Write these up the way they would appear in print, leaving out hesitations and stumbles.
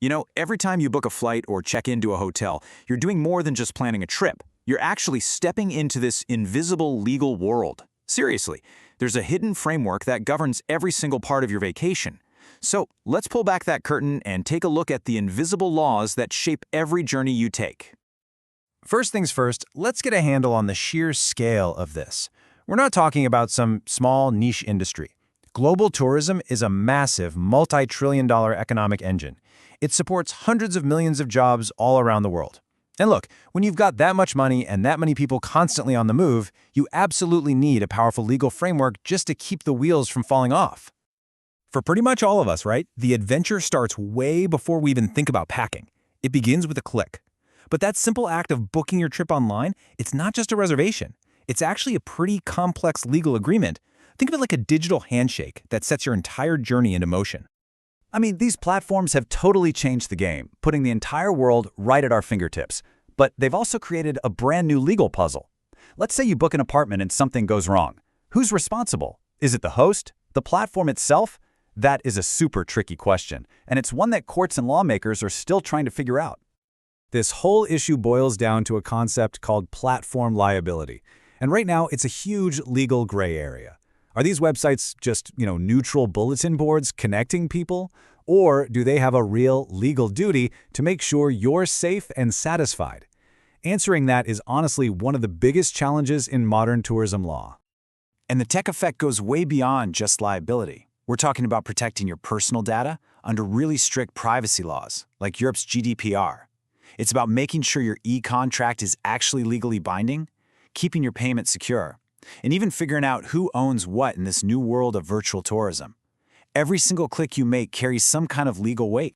You know, every time you book a flight or check into a hotel, you're doing more than just planning a trip. You're actually stepping into this invisible legal world. Seriously, there's a hidden framework that governs every single part of your vacation. So let's pull back that curtain and take a look at the invisible laws that shape every journey you take. First things first, let's get a handle on the sheer scale of this. We're not talking about some small niche industry. Global tourism is a massive, multi-trillion-dollar economic engine. It supports hundreds of millions of jobs all around the world. And look, when you've got that much money and that many people constantly on the move, you absolutely need a powerful legal framework just to keep the wheels from falling off. For pretty much all of us, right, the adventure starts way before we even think about packing. It begins with a click. But that simple act of booking your trip online, it's not just a reservation. It's actually a pretty complex legal agreement. Think of it like a digital handshake that sets your entire journey into motion. I mean, these platforms have totally changed the game, putting the entire world right at our fingertips. But they've also created a brand new legal puzzle. Let's say you book an apartment and something goes wrong. Who's responsible? Is it the host? The platform itself? That is a super tricky question, and it's one that courts and lawmakers are still trying to figure out. This whole issue boils down to a concept called platform liability. And right now, it's a huge legal gray area. Are these websites just, neutral bulletin boards connecting people? Or do they have a real legal duty to make sure you're safe and satisfied? Answering that is honestly one of the biggest challenges in modern tourism law. And the tech effect goes way beyond just liability. We're talking about protecting your personal data under really strict privacy laws, like Europe's GDPR. It's about making sure your e-contract is actually legally binding, keeping your payment secure, and even figuring out who owns what in this new world of virtual tourism. Every single click you make carries some kind of legal weight.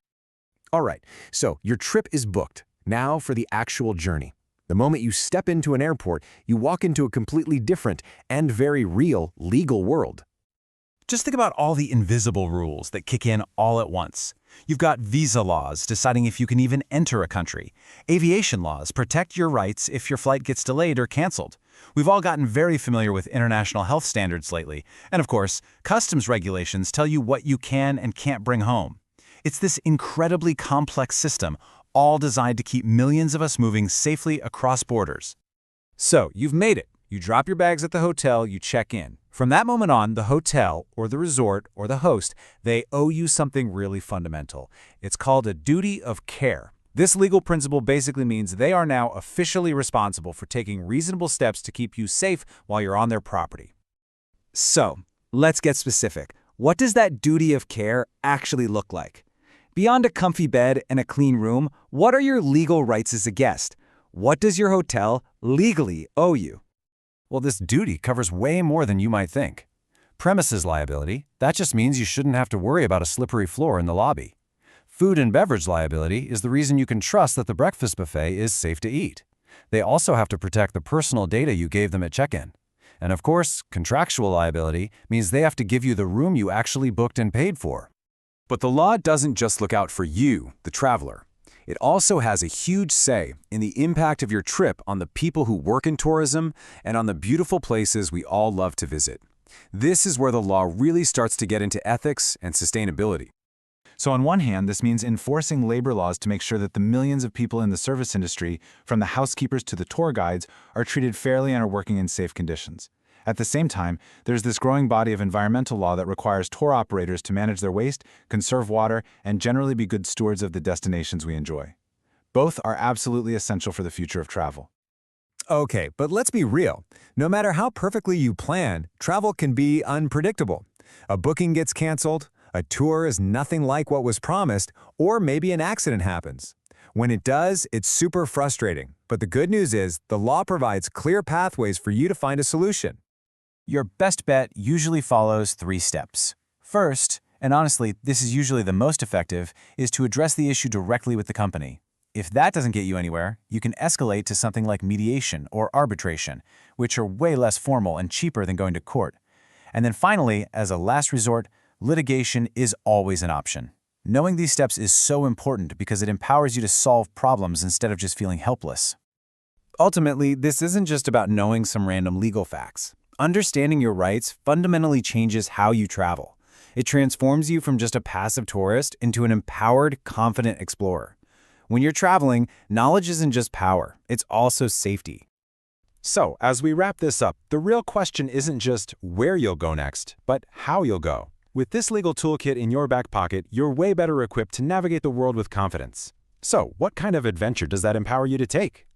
All right, so your trip is booked. Now for the actual journey. The moment you step into an airport, you walk into a completely different and very real legal world. Just think about all the invisible rules that kick in all at once. You've got visa laws deciding if you can even enter a country. Aviation laws protect your rights if your flight gets delayed or canceled. We've all gotten very familiar with international health standards lately. And of course, customs regulations tell you what you can and can't bring home. It's this incredibly complex system, all designed to keep millions of us moving safely across borders. So, you've made it. You drop your bags at the hotel, you check in. From that moment on, the hotel, or the resort, or the host, they owe you something really fundamental. It's called a duty of care. This legal principle basically means they are now officially responsible for taking reasonable steps to keep you safe while you're on their property. So, let's get specific. What does that duty of care actually look like? Beyond a comfy bed and a clean room, what are your legal rights as a guest? What does your hotel legally owe you? Well, this duty covers way more than you might think. Premises liability, that just means you shouldn't have to worry about a slippery floor in the lobby. Food and beverage liability is the reason you can trust that the breakfast buffet is safe to eat. They also have to protect the personal data you gave them at check-in. And of course, contractual liability means they have to give you the room you actually booked and paid for. But the law doesn't just look out for you, the traveler. It also has a huge say in the impact of your trip on the people who work in tourism and on the beautiful places we all love to visit. This is where the law really starts to get into ethics and sustainability. So on one hand, this means enforcing labor laws to make sure that the millions of people in the service industry, from the housekeepers to the tour guides, are treated fairly and are working in safe conditions. At the same time, there's this growing body of environmental law that requires tour operators to manage their waste, conserve water, and generally be good stewards of the destinations we enjoy. Both are absolutely essential for the future of travel. Okay, but let's be real. No matter how perfectly you plan, travel can be unpredictable. A booking gets canceled, a tour is nothing like what was promised, or maybe an accident happens. When it does, it's super frustrating. But the good news is, the law provides clear pathways for you to find a solution. Your best bet usually follows 3 steps. First, and honestly, this is usually the most effective, is to address the issue directly with the company. If that doesn't get you anywhere, you can escalate to something like mediation or arbitration, which are way less formal and cheaper than going to court. And then finally, as a last resort, litigation is always an option. Knowing these steps is so important because it empowers you to solve problems instead of just feeling helpless. Ultimately, this isn't just about knowing some random legal facts. Understanding your rights fundamentally changes how you travel. It transforms you from just a passive tourist into an empowered, confident explorer. When you're traveling, knowledge isn't just power, it's also safety. So, as we wrap this up, the real question isn't just where you'll go next, but how you'll go. With this legal toolkit in your back pocket, you're way better equipped to navigate the world with confidence. So, what kind of adventure does that empower you to take?